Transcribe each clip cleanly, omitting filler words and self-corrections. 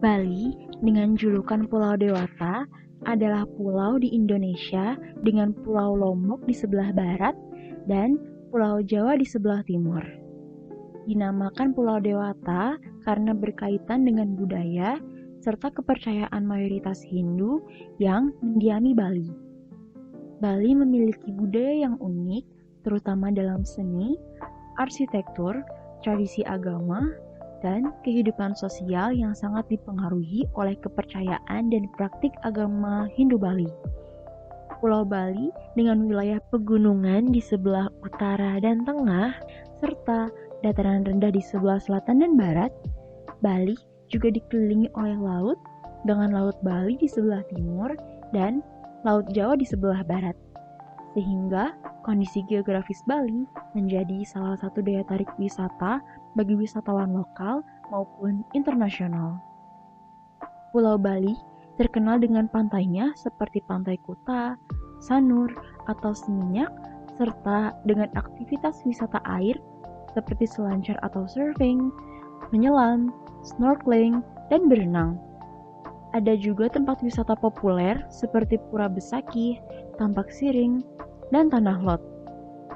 Bali dengan julukan Pulau Dewata adalah pulau di Indonesia dengan Pulau Lombok di sebelah barat dan Pulau Jawa di sebelah timur. Dinamakan Pulau Dewata karena berkaitan dengan budaya serta kepercayaan mayoritas Hindu yang mendiami Bali. Bali memiliki budaya yang unik, terutama dalam seni, arsitektur, tradisi agama, dan kehidupan sosial yang sangat dipengaruhi oleh kepercayaan dan praktik agama Hindu Bali. Pulau Bali dengan wilayah pegunungan di sebelah utara dan tengah, serta dataran rendah di sebelah selatan dan barat, Bali juga dikelilingi oleh laut, dengan Laut Bali di sebelah timur dan Laut Jawa di sebelah barat. Sehingga kondisi geografis Bali menjadi salah satu daya tarik wisata bagi wisatawan lokal maupun internasional. Pulau Bali terkenal dengan pantainya seperti Pantai Kuta, Sanur, atau Seminyak, serta dengan aktivitas wisata air seperti selancar atau surfing, menyelam, snorkeling, dan berenang. Ada juga tempat wisata populer seperti Pura Besakih, Tampak Siring, dan Tanah Lot.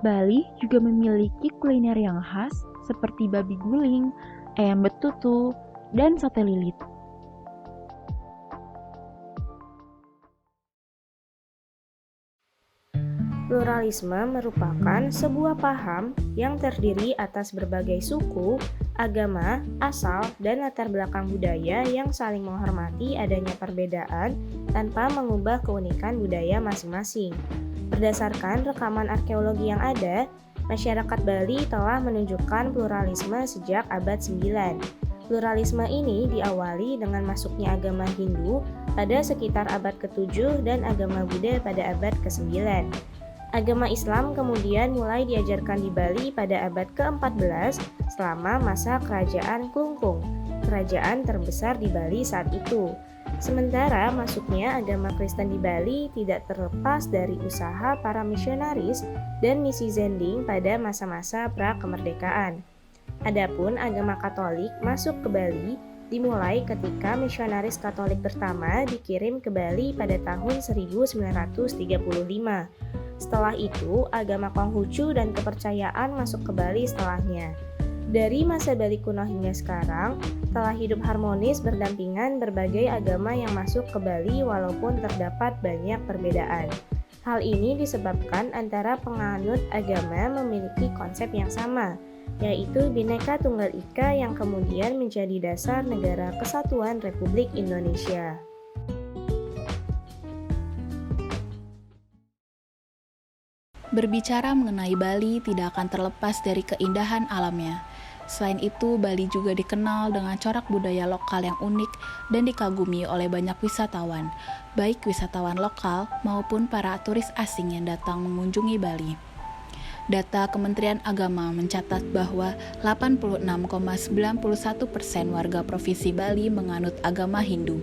Bali juga memiliki kuliner yang khas seperti babi guling, ayam betutu, dan sate lilit. Pluralisme merupakan sebuah paham yang terdiri atas berbagai suku, agama, asal, dan latar belakang budaya yang saling menghormati adanya perbedaan tanpa mengubah keunikan budaya masing-masing. Berdasarkan rekaman arkeologi yang ada, masyarakat Bali telah menunjukkan pluralisme sejak abad 9. Pluralisme ini diawali dengan masuknya agama Hindu pada sekitar abad ke-7 dan agama Buddha pada abad ke-9. Agama Islam kemudian mulai diajarkan di Bali pada abad ke-14 selama masa Kerajaan Klungkung, kerajaan terbesar di Bali saat itu. Sementara masuknya agama Kristen di Bali tidak terlepas dari usaha para misionaris dan misi Zending pada masa-masa pra-kemerdekaan. Adapun agama Katolik masuk ke Bali dimulai ketika misionaris Katolik pertama dikirim ke Bali pada tahun 1935. Setelah itu, agama Konghucu dan kepercayaan masuk ke Bali setelahnya. Dari masa Bali kuno hingga sekarang, telah hidup harmonis berdampingan berbagai agama yang masuk ke Bali walaupun terdapat banyak perbedaan. Hal ini disebabkan antara penganut agama memiliki konsep yang sama, yaitu Bhinneka Tunggal Ika yang kemudian menjadi dasar Negara Kesatuan Republik Indonesia. Berbicara mengenai Bali tidak akan terlepas dari keindahan alamnya. Selain itu, Bali juga dikenal dengan corak budaya lokal yang unik dan dikagumi oleh banyak wisatawan, baik wisatawan lokal maupun para turis asing yang datang mengunjungi Bali. Data Kementerian Agama mencatat bahwa 86,91% warga Provinsi Bali menganut agama Hindu.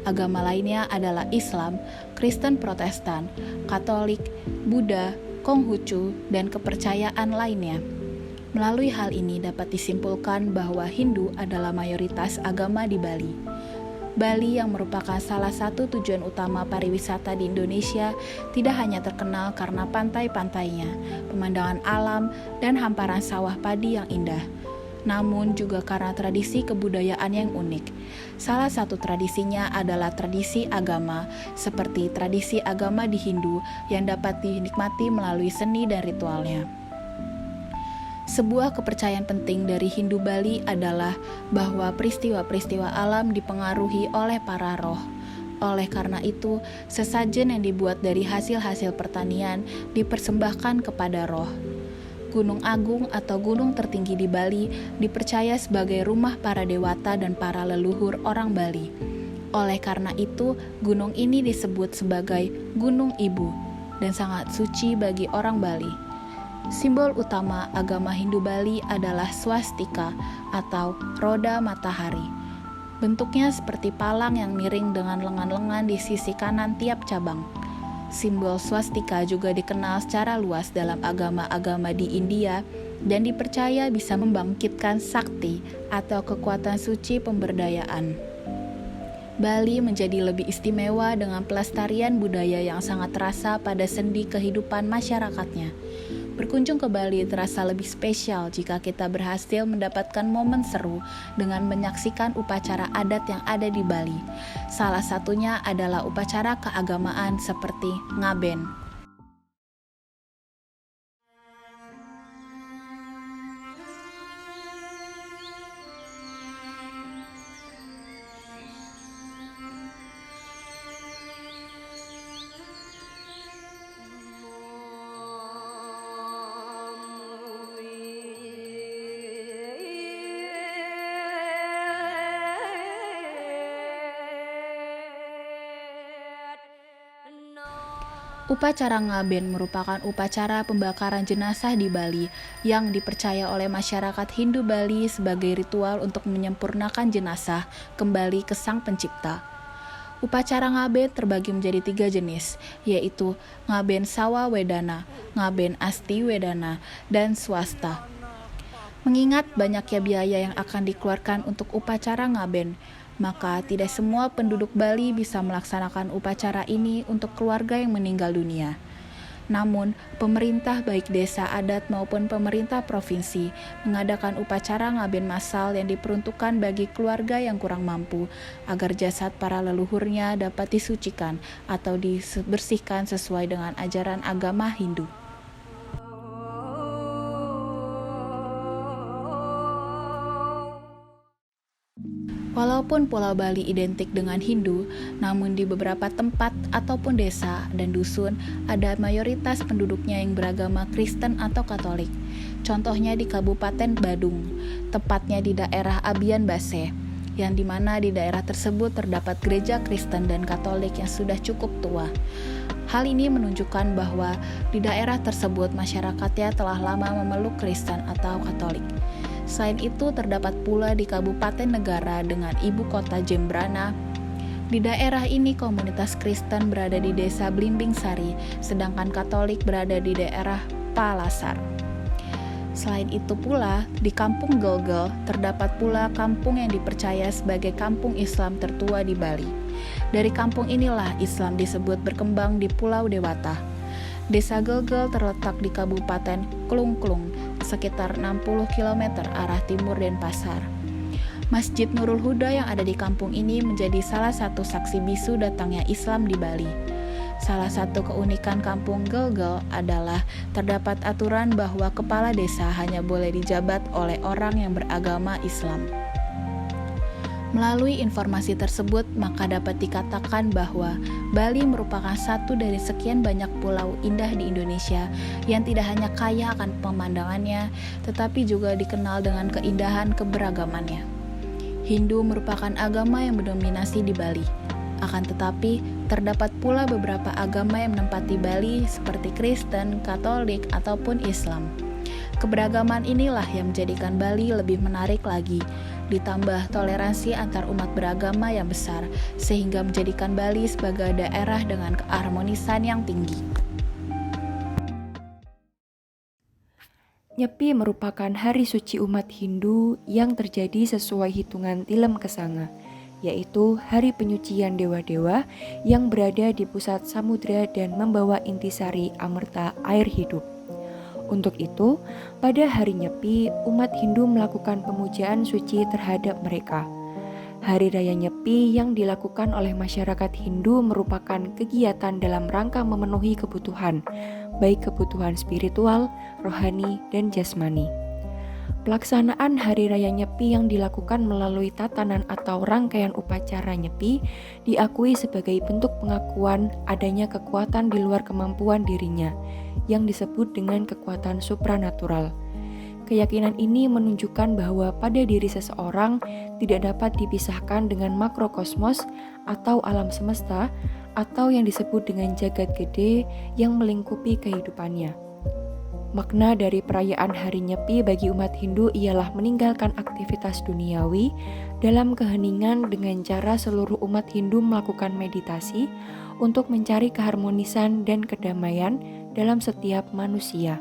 Agama lainnya adalah Islam, Kristen Protestan, Katolik, Buddha, Konghucu, dan kepercayaan lainnya. Melalui hal ini dapat disimpulkan bahwa Hindu adalah mayoritas agama di Bali. Bali yang merupakan salah satu tujuan utama pariwisata di Indonesia tidak hanya terkenal karena pantai-pantainya, pemandangan alam, dan hamparan sawah padi yang indah, namun juga karena tradisi kebudayaan yang unik. Salah satu tradisinya adalah tradisi agama, seperti tradisi agama di Hindu yang dapat dinikmati melalui seni dan ritualnya. Sebuah kepercayaan penting dari Hindu Bali adalah bahwa peristiwa-peristiwa alam dipengaruhi oleh para roh. Oleh karena itu, sesajen yang dibuat dari hasil-hasil pertanian dipersembahkan kepada roh. Gunung Agung atau gunung tertinggi di Bali dipercaya sebagai rumah para dewata dan para leluhur orang Bali. Oleh karena itu, gunung ini disebut sebagai Gunung Ibu dan sangat suci bagi orang Bali. Simbol utama agama Hindu Bali adalah swastika atau roda matahari. Bentuknya seperti palang yang miring dengan lengan-lengan di sisi kanan tiap cabang. Simbol swastika juga dikenal secara luas dalam agama-agama di India dan dipercaya bisa membangkitkan sakti atau kekuatan suci pemberdayaan. Bali menjadi lebih istimewa dengan pelestarian budaya yang sangat terasa pada sendi kehidupan masyarakatnya. Berkunjung ke Bali terasa lebih spesial jika kita berhasil mendapatkan momen seru dengan menyaksikan upacara adat yang ada di Bali. Salah satunya adalah upacara keagamaan seperti ngaben. Upacara ngaben merupakan upacara pembakaran jenazah di Bali yang dipercaya oleh masyarakat Hindu Bali sebagai ritual untuk menyempurnakan jenazah kembali ke Sang Pencipta. Upacara ngaben terbagi menjadi 3 jenis, yaitu ngaben sawa wedana, ngaben asti wedana, dan swasta. Mengingat banyaknya biaya yang akan dikeluarkan untuk upacara ngaben, maka tidak semua penduduk Bali bisa melaksanakan upacara ini untuk keluarga yang meninggal dunia. Namun, pemerintah baik desa adat maupun pemerintah provinsi mengadakan upacara ngaben massal yang diperuntukkan bagi keluarga yang kurang mampu agar jasad para leluhurnya dapat disucikan atau dibersihkan sesuai dengan ajaran agama Hindu. Walaupun Pulau Bali identik dengan Hindu, namun di beberapa tempat ataupun desa dan dusun ada mayoritas penduduknya yang beragama Kristen atau Katolik. Contohnya di Kabupaten Badung, tepatnya di daerah Abian Base, yang dimana di daerah tersebut terdapat gereja Kristen dan Katolik yang sudah cukup tua. Hal ini menunjukkan bahwa di daerah tersebut masyarakatnya telah lama memeluk Kristen atau Katolik. Selain itu terdapat pula di Kabupaten Negara dengan ibu kota Jembrana. Di daerah ini komunitas Kristen berada di desa Blimbing Sari, sedangkan Katolik berada di daerah Palasar. Selain itu pula, di Kampung Gelgel terdapat pula kampung yang dipercaya sebagai kampung Islam tertua di Bali. Dari kampung inilah Islam disebut berkembang di Pulau Dewata. Desa Gelgel terletak di Kabupaten Klungklung, sekitar 60 km arah timur Denpasar. Masjid Nurul Huda yang ada di kampung ini menjadi salah satu saksi bisu datangnya Islam di Bali. Salah satu keunikan kampung Gelgel adalah terdapat aturan bahwa kepala desa hanya boleh dijabat oleh orang yang beragama Islam. Melalui informasi tersebut, maka dapat dikatakan bahwa Bali merupakan satu dari sekian banyak pulau indah di Indonesia yang tidak hanya kaya akan pemandangannya, tetapi juga dikenal dengan keindahan keberagamannya. Hindu merupakan agama yang mendominasi di Bali. Akan tetapi, terdapat pula beberapa agama yang menempati Bali seperti Kristen, Katolik, ataupun Islam. Keberagaman inilah yang menjadikan Bali lebih menarik lagi, ditambah toleransi antar umat beragama yang besar, sehingga menjadikan Bali sebagai daerah dengan keharmonisan yang tinggi. Nyepi merupakan hari suci umat Hindu yang terjadi sesuai hitungan tilem kesanga, yaitu hari penyucian dewa-dewa yang berada di pusat samudra dan membawa intisari amerta air hidup. Untuk itu, pada hari Nyepi, umat Hindu melakukan pemujaan suci terhadap mereka. Hari Raya Nyepi yang dilakukan oleh masyarakat Hindu merupakan kegiatan dalam rangka memenuhi kebutuhan, baik kebutuhan spiritual, rohani, dan jasmani. Pelaksanaan Hari Raya Nyepi yang dilakukan melalui tatanan atau rangkaian upacara Nyepi diakui sebagai bentuk pengakuan adanya kekuatan di luar kemampuan dirinya, yang disebut dengan kekuatan supranatural. Keyakinan ini menunjukkan bahwa pada diri seseorang tidak dapat dipisahkan dengan makrokosmos atau alam semesta atau yang disebut dengan jagat gede yang melingkupi kehidupannya. Makna dari perayaan Hari Nyepi bagi umat Hindu ialah meninggalkan aktivitas duniawi dalam keheningan dengan cara seluruh umat Hindu melakukan meditasi untuk mencari keharmonisan dan kedamaian dalam setiap manusia.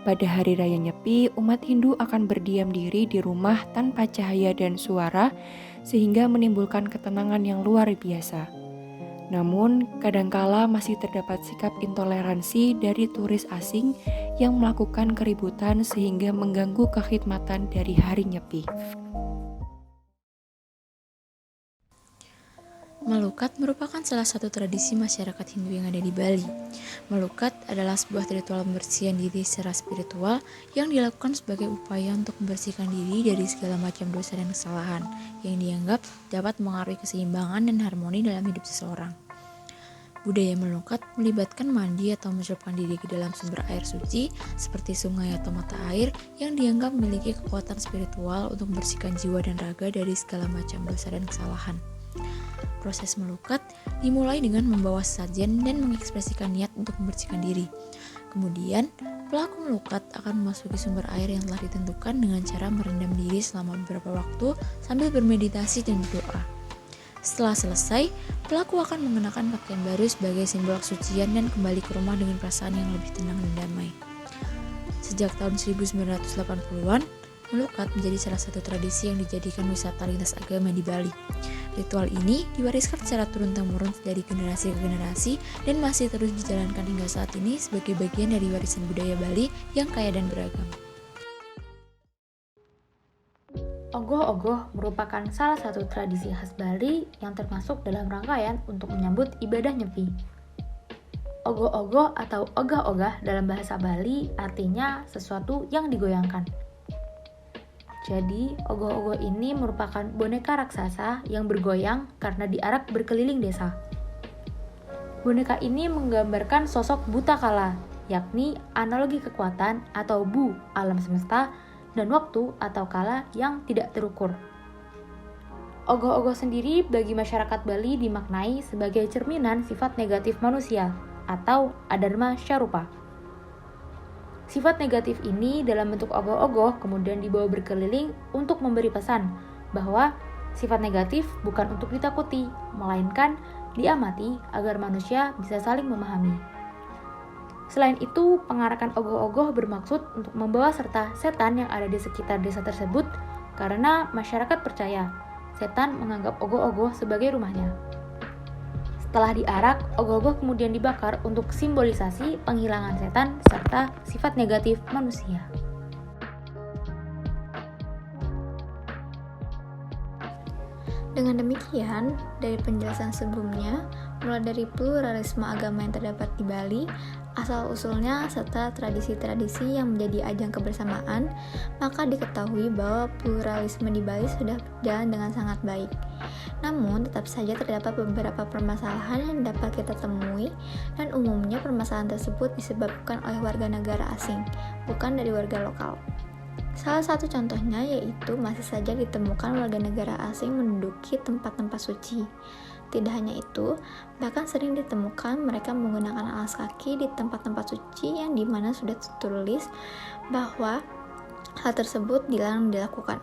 Pada hari raya Nyepi, umat Hindu akan berdiam diri di rumah tanpa cahaya dan suara, sehingga menimbulkan ketenangan yang luar biasa. Namun, kadangkala masih terdapat sikap intoleransi dari turis asing yang melakukan keributan sehingga mengganggu kekhidmatan dari hari Nyepi. Melukat merupakan salah satu tradisi masyarakat Hindu yang ada di Bali. Melukat adalah sebuah ritual pembersihan diri secara spiritual yang dilakukan sebagai upaya untuk membersihkan diri dari segala macam dosa dan kesalahan yang dianggap dapat mengaruhi keseimbangan dan harmoni dalam hidup seseorang. Budaya melukat melibatkan mandi atau menceburkan diri ke dalam sumber air suci seperti sungai atau mata air yang dianggap memiliki kekuatan spiritual untuk membersihkan jiwa dan raga dari segala macam dosa dan kesalahan. Proses melukat dimulai dengan membawa sesajen dan mengekspresikan niat untuk membersihkan diri. Kemudian, pelaku melukat akan memasuki sumber air yang telah ditentukan dengan cara merendam diri selama beberapa waktu sambil bermeditasi dan berdoa. Setelah selesai, pelaku akan mengenakan pakaian baru sebagai simbol kesucian dan kembali ke rumah dengan perasaan yang lebih tenang dan damai. Sejak tahun 1980-an, melukat menjadi salah satu tradisi yang dijadikan wisata lintas agama di Bali. Ritual ini diwariskan secara turun-temurun dari generasi ke generasi dan masih terus dijalankan hingga saat ini sebagai bagian dari warisan budaya Bali yang kaya dan beragam. Ogoh-ogoh merupakan salah satu tradisi khas Bali yang termasuk dalam rangkaian untuk menyambut ibadah Nyepi. Ogoh-ogoh atau ogah-ogah dalam bahasa Bali artinya sesuatu yang digoyangkan. Jadi, ogoh-ogoh ini merupakan boneka raksasa yang bergoyang karena diarak berkeliling desa. Boneka ini menggambarkan sosok buta kala, yakni analogi kekuatan atau bu alam semesta dan waktu atau kala yang tidak terukur. Ogoh-ogoh sendiri bagi masyarakat Bali dimaknai sebagai cerminan sifat negatif manusia atau adharma syarupa. Sifat negatif ini dalam bentuk ogoh-ogoh kemudian dibawa berkeliling untuk memberi pesan bahwa sifat negatif bukan untuk ditakuti, melainkan diamati agar manusia bisa saling memahami. Selain itu, pengarakan ogoh-ogoh bermaksud untuk membawa serta setan yang ada di sekitar desa tersebut karena masyarakat percaya setan menganggap ogoh-ogoh sebagai rumahnya. Setelah diarak, ogoh-ogoh kemudian dibakar untuk simbolisasi penghilangan setan serta sifat negatif manusia. Dengan demikian, dari penjelasan sebelumnya, mulai dari pluralisme agama yang terdapat di Bali, asal-usulnya serta tradisi-tradisi yang menjadi ajang kebersamaan, maka diketahui bahwa pluralisme di Bali sudah berjalan dengan sangat baik. Namun, tetap saja terdapat beberapa permasalahan yang dapat kita temui, dan umumnya permasalahan tersebut disebabkan oleh warga negara asing, bukan dari warga lokal. Salah satu contohnya yaitu masih saja ditemukan warga negara asing menduduki tempat-tempat suci. Tidak hanya itu, bahkan sering ditemukan mereka menggunakan alas kaki di tempat-tempat suci yang dimana sudah tertulis bahwa hal tersebut dilarang dilakukan.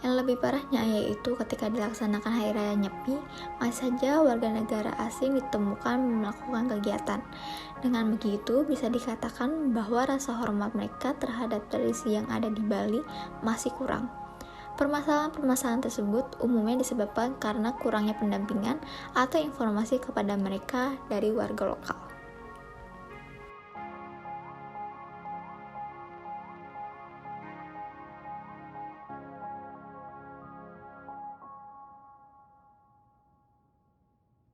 Yang lebih parahnya yaitu ketika dilaksanakan Hari Raya Nyepi, masih saja warga negara asing ditemukan melakukan kegiatan. Dengan begitu, bisa dikatakan bahwa rasa hormat mereka terhadap tradisi yang ada di Bali masih kurang. Permasalahan-permasalahan tersebut umumnya disebabkan karena kurangnya pendampingan atau informasi kepada mereka dari warga lokal.